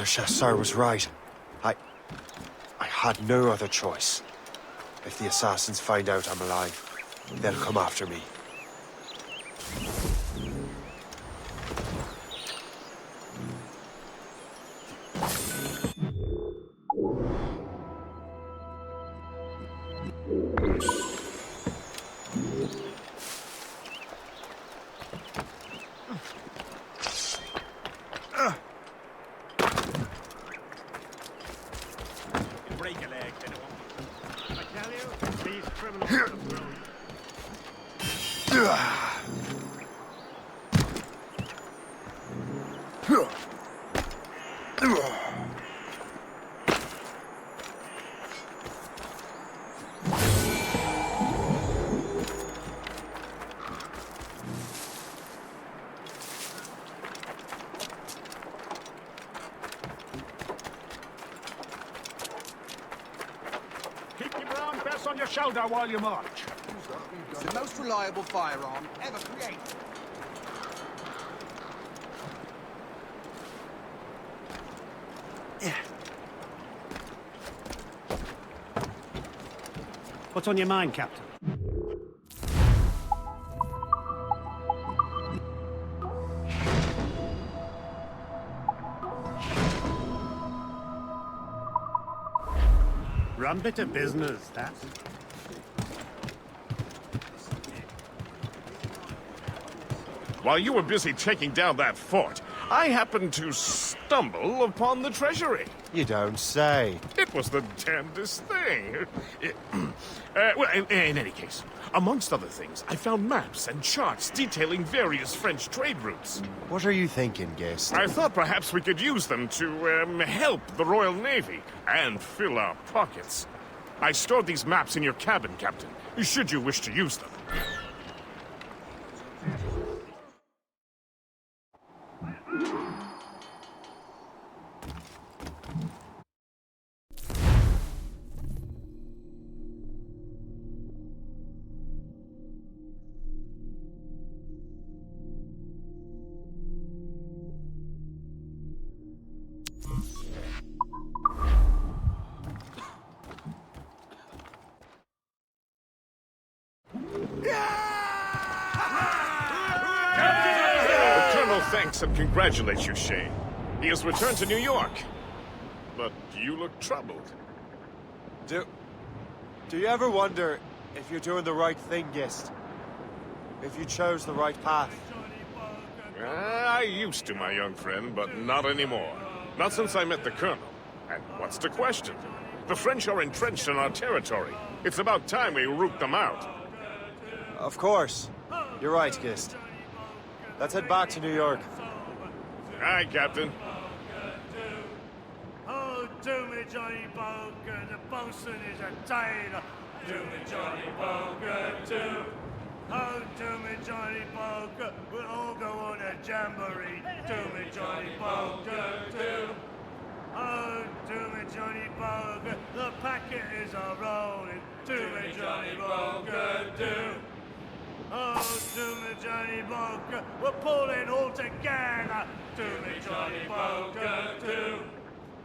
Chasseur was right. I had no other choice. If the assassins find out I'm alive, they'll come after me. Break a leg, I tell you, these criminals are brilliant. Keep your brown vest on your shoulder while you march. It's the most reliable firearm ever created. What's on your mind, Captain? Rum bit of business, that. While you were busy taking down that fort, I happened to stumble upon the treasury. You don't say. It was the damnedest thing. Well, in any case, amongst other things, I found maps and charts detailing various French trade routes. What are you thinking, Guest? I thought perhaps we could use them to help the Royal Navy and fill our pockets. I stored these maps in your cabin, Captain, should you wish to use them. The Colonel thanks and congratulates you, Shane. He has returned to New York. But you look troubled. Do you ever wonder if you're doing the right thing, Guest? If you chose the right path? I used to, my young friend, but not anymore. Not since I met the Colonel. And what's the question? The French are entrenched in our territory. It's about time we root them out. Of course. You're right, Guest. Let's head back to New York. Aye, Captain. Oh, do me, Johnny Boker, the bosun is a tailor. Do me, Johnny Boker, do. Oh, do me, Johnny Boker, we'll all go on a jamboree. Do me, Johnny Boker, do. Oh, do me, Johnny Boker, the packet is a-rolling. Do me, Johnny Boker, do. Oh, do me, Johnny Boker, we're pulling all together. Do me, Johnny Boker, do.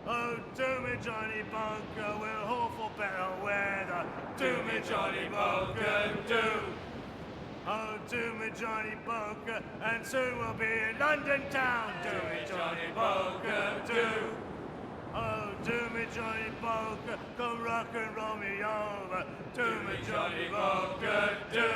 Oh, do me, Johnny Boker, we'll hope for better weather. Do me, Johnny Boker, do. Oh, do me, Johnny Boker, and soon we'll be in London town. Do me, Johnny Boker, do. Oh, do me, Johnny Boker, come rock and roll me over. Do me, Johnny Boker, do.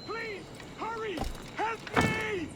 Please, hurry! Help me!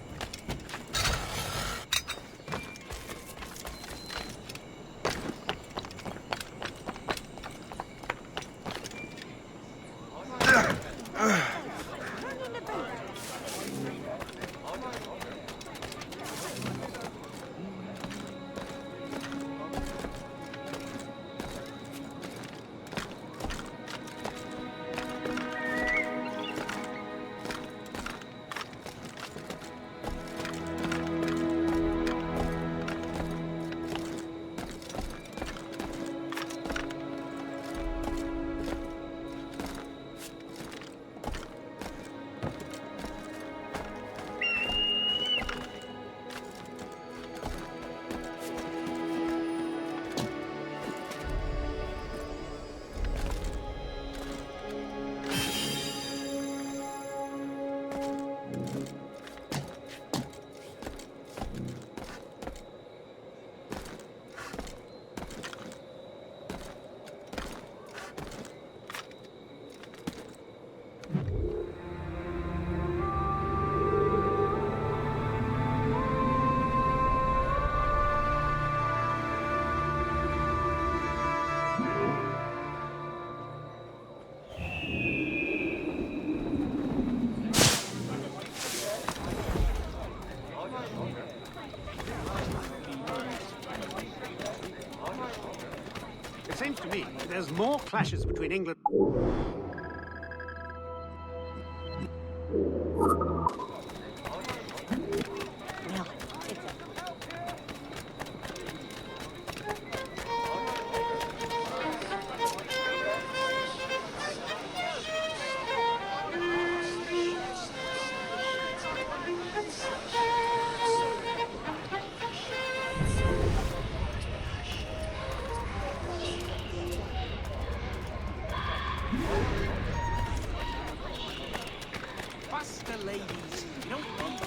It seems to me there's more clashes between England... Bust the ladies. You don't want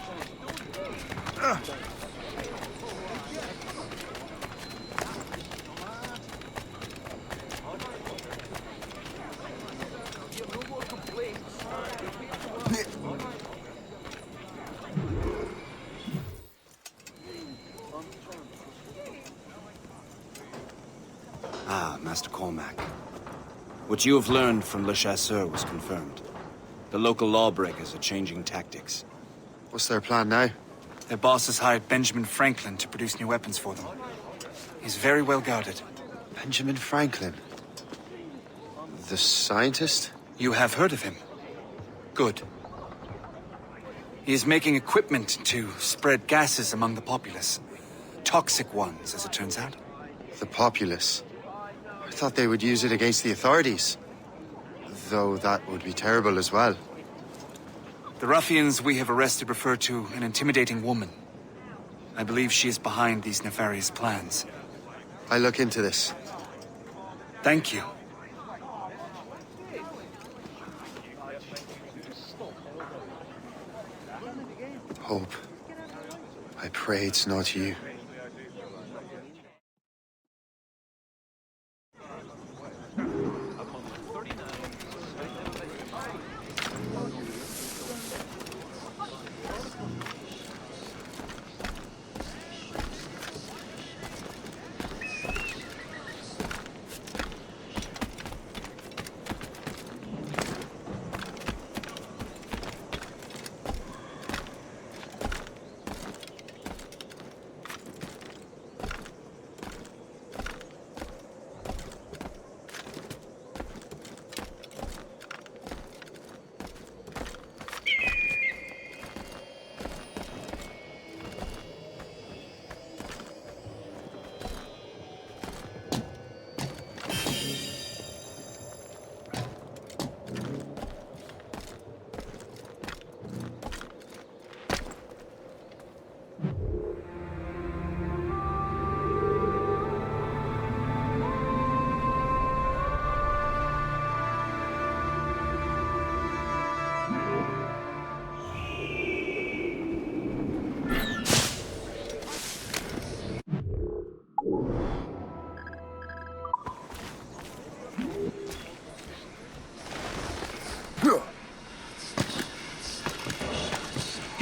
Ah, Master Cormac. What you have learned from Le Chasseur was confirmed. The local lawbreakers are changing tactics. What's their plan now? Their boss has hired Benjamin Franklin to produce new weapons for them. He's very well guarded. Benjamin Franklin? The scientist? You have heard of him? Good. He is making equipment to spread gases among the populace. Toxic ones, as it turns out. The populace? I thought they would use it against the authorities. Though that would be terrible as well. The ruffians we have arrested refer to an intimidating woman. I believe she is behind these nefarious plans. I'll look into this. Thank you. Hope. I pray it's not you.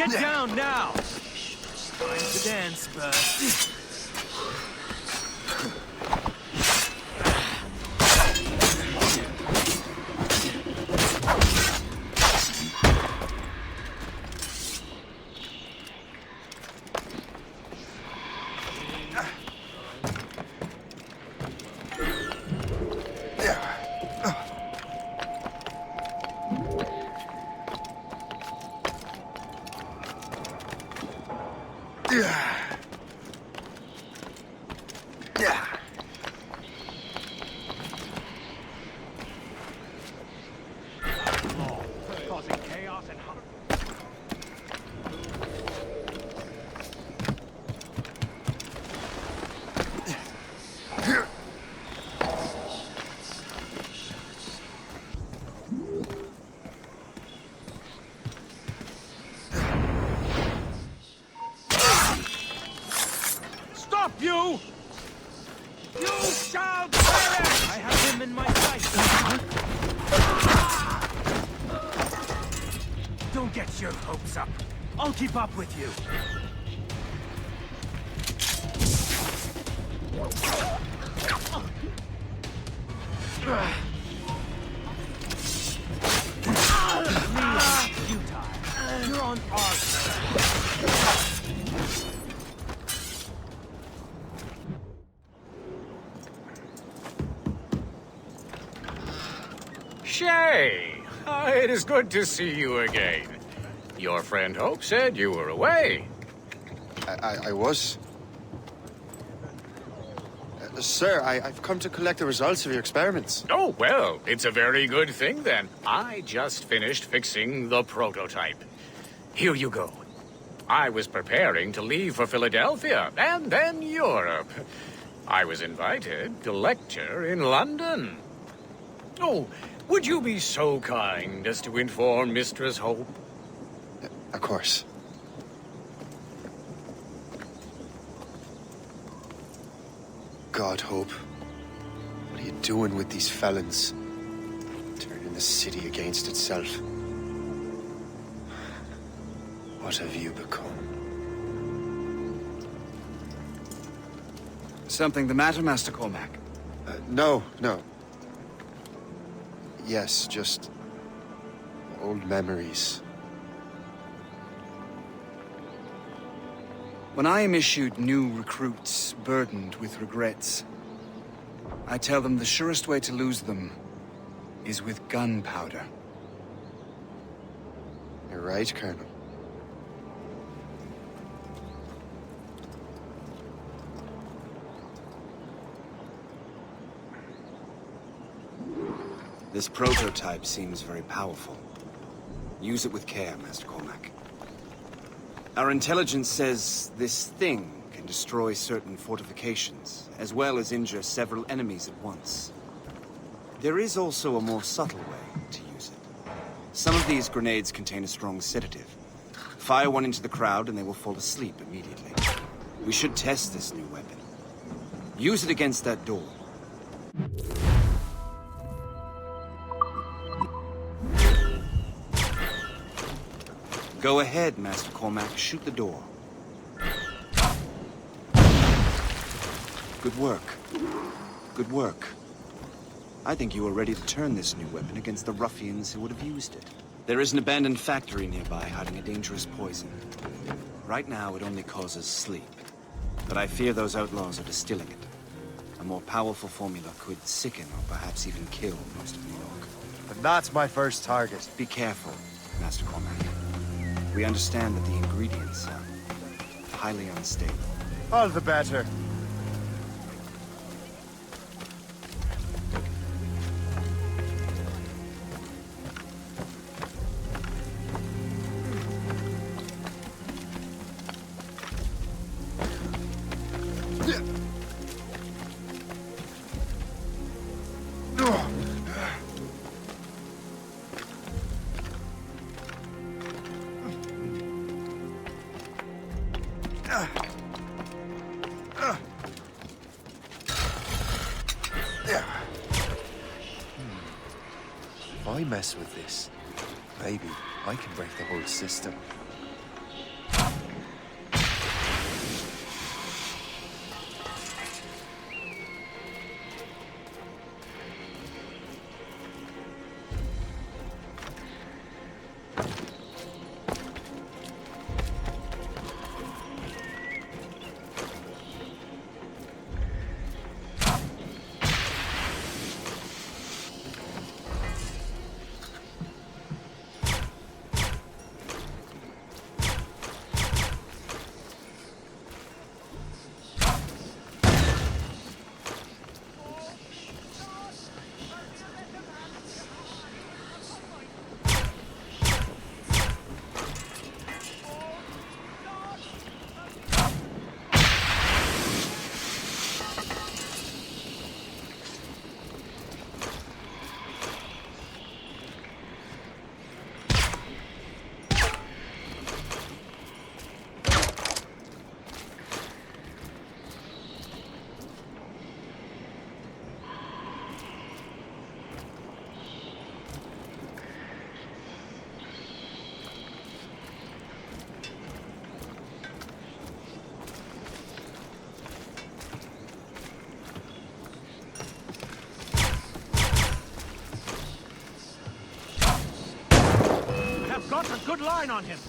Get down now! Time to dance, bud. Causing chaos and harm. Stop, you! You shall perish! I have him in my sights. Don't get your hopes up. I'll keep up with you. Futile. You're on our side. Shay! It is good to see you again. Your friend Hope said you were away. I was. Sir, I've come to collect the results of your experiments. Oh, well, it's a very good thing then. I just finished fixing the prototype. Here you go. I was preparing to leave for Philadelphia and then Europe. I was invited to lecture in London. Oh, would you be so kind as to inform Mistress Hope? Of course. God, Hope. What are you doing with these felons? Turning the city against itself. What have you become? Something the matter, Master Cormac? No. Yes, just old memories. When I am issued new recruits burdened with regrets, I tell them the surest way to lose them is with gunpowder. You're right, Colonel. This prototype seems very powerful. Use it with care, Master Cormac. Our intelligence says this thing can destroy certain fortifications, as well as injure several enemies at once. There is also a more subtle way to use it. Some of these grenades contain a strong sedative. Fire one into the crowd and they will fall asleep immediately. We should test this new weapon. Use it against that door. Go ahead, Master Cormac. Shoot the door. Good work. Good work. I think you are ready to turn this new weapon against the ruffians who would have used it. There is an abandoned factory nearby hiding a dangerous poison. Right now, it only causes sleep. But I fear those outlaws are distilling it. A more powerful formula could sicken or perhaps even kill most of New York. But that's my first target. Be careful, Master Cormac. We understand that the ingredients are highly unstable. All the better. If I mess with this, maybe I can break the whole system. Good line on him.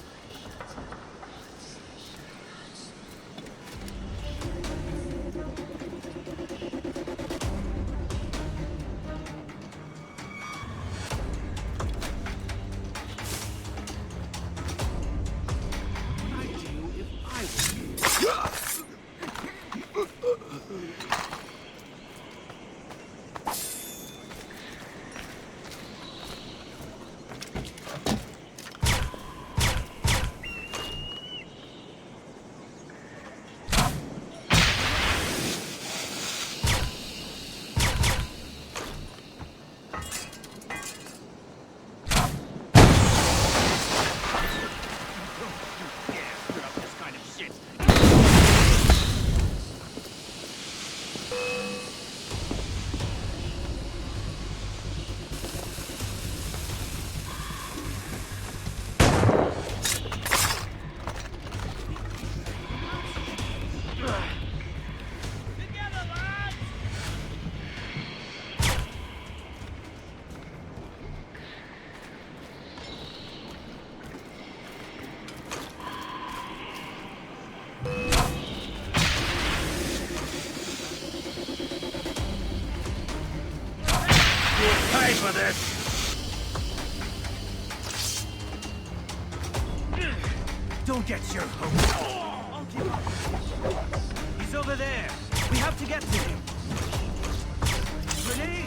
Pay for this! Don't get your hopes. He's over there. We have to get to him. Grenade!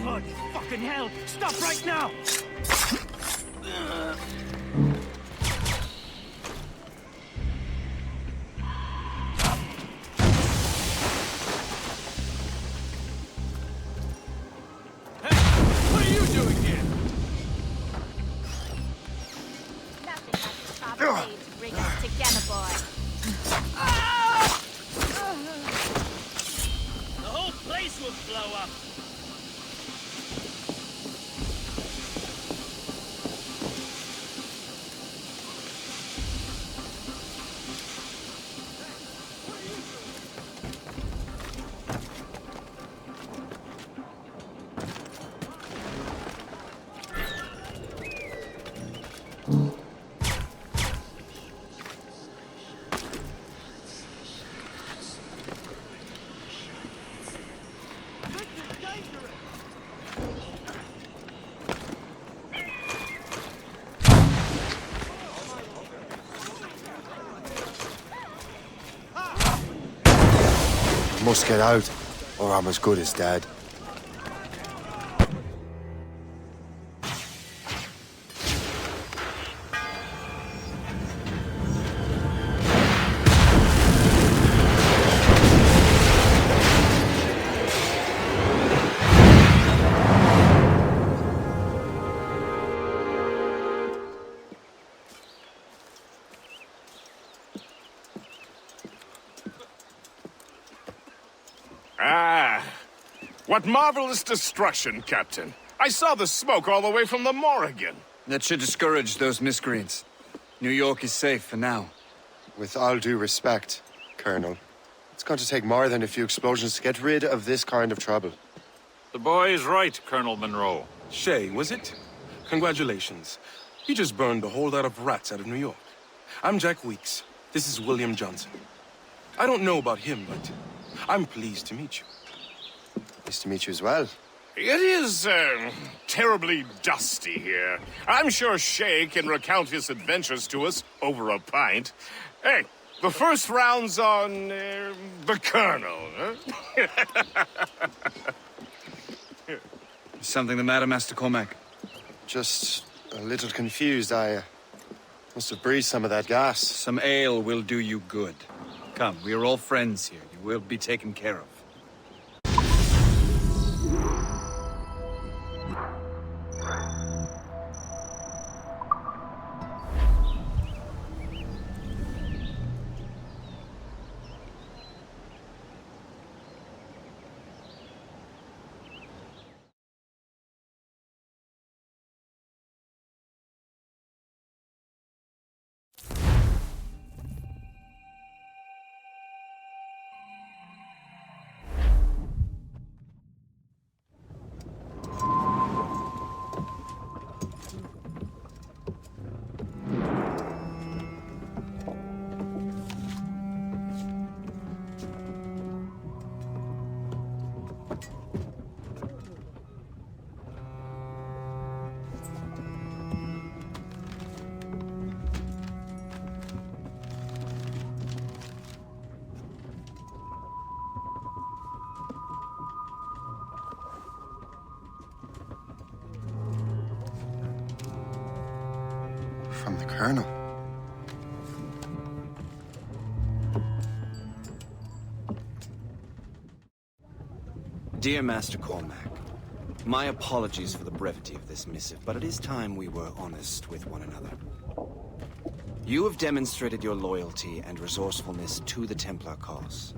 Bloody fucking hell! Stop right now! Hey! What are you doing here? Nothing like the proper way to bring us together, boy. The whole place will blow up! Must get out, or I'm as good as dead. Ah, what marvelous destruction, Captain. I saw the smoke all the way from the Morrigan. That should discourage those miscreants. New York is safe for now. With all due respect, Colonel, it's going to take more than a few explosions to get rid of this kind of trouble. The boy is right, Colonel Monroe. Shay, was it? Congratulations. You just burned a whole lot of rats out of New York. I'm Jack Weeks. This is William Johnson. I don't know about him, but I'm pleased to meet you. Nice to meet you as well. It is, terribly dusty here. I'm sure Shay can recount his adventures to us over a pint. Hey, the first round's on, the Colonel, huh? Is something the matter, Master Cormac? Just a little confused. I must have breathed some of that gas. Some ale will do you good. Come, we are all friends here. You will be taken care of. the Colonel. Dear Master Cormac, my apologies for the brevity of this missive, but it is time we were honest with one another. You have demonstrated your loyalty and resourcefulness to the Templar cause.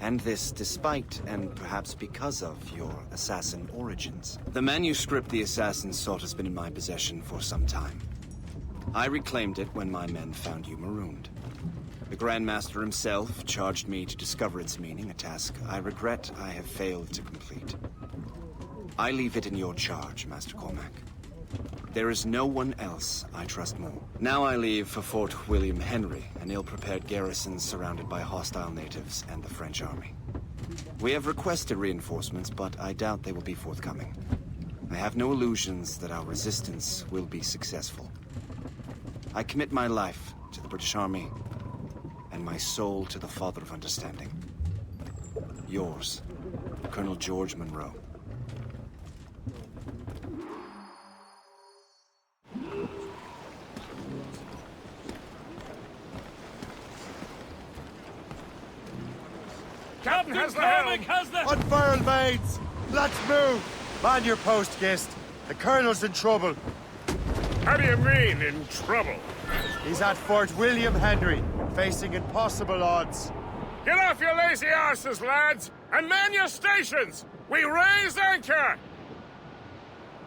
And this despite, and perhaps because of, your assassin origins. The manuscript the assassins sought has been in my possession for some time. I reclaimed it when my men found you marooned. The Grand Master himself charged me to discover its meaning, a task I regret I have failed to complete. I leave it in your charge, Master Cormac. There is no one else I trust more. Now I leave for Fort William Henry, an ill-prepared garrison surrounded by hostile natives and the French army. We have requested reinforcements, but I doubt they will be forthcoming. I have no illusions that our resistance will be successful. I commit my life to the British Army, and my soul to the Father of Understanding. Yours, Colonel George Monroe. Captain has the helm! Unfurl, mates! Let's move! Man your post, Gist. The Colonel's in trouble. How do you mean, in trouble? He's at Fort William Henry, facing impossible odds. Get off your lazy arses, lads, and man your stations! We raise anchor!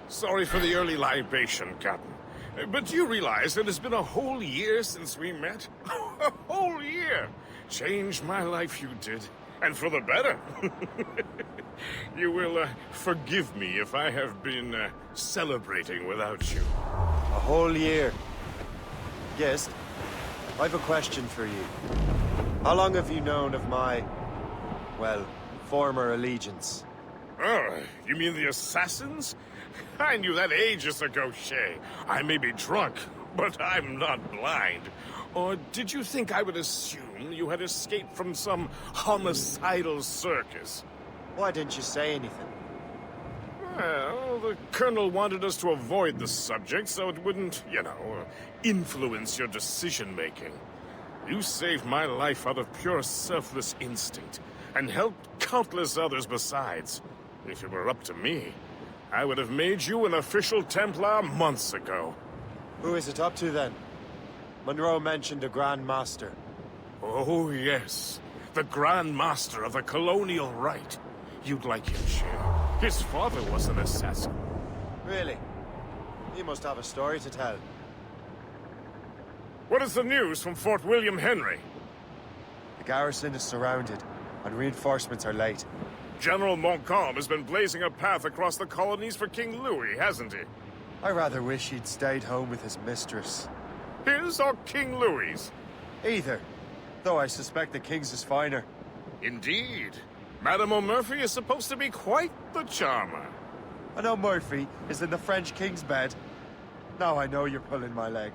Sorry for the early libation, Captain. But do you realize it has been a whole year since we met? A whole year! Changed my life, you did. And for the better. You will forgive me if I have been celebrating without you. A whole year. Gist, I've a question for you. How long have you known of my, well, former allegiance? Oh, you mean the assassins? I knew that ages ago, Shay. I may be drunk, but I'm not blind. Or did you think I would assume you had escaped from some homicidal circus? Why didn't you say anything? Well, the Colonel wanted us to avoid the subject so it wouldn't, influence your decision-making. You saved my life out of pure selfless instinct, and helped countless others besides. If it were up to me, I would have made you an official Templar months ago. Who is it up to, then? Monroe mentioned a Grand Master. Oh, yes. The Grand Master of the Colonial Rite. You'd like him, Shay. His father was an assassin. Really? He must have a story to tell. What is the news from Fort William Henry? The garrison is surrounded, and reinforcements are late. General Montcalm has been blazing a path across the colonies for King Louis, hasn't he? I rather wish he'd stayed home with his mistress. His or King Louis's? Either. Though I suspect the King's is finer. Indeed. Madame O'Murphy is supposed to be quite the charmer. I know Murphy is in the French King's bed. Now I know you're pulling my leg.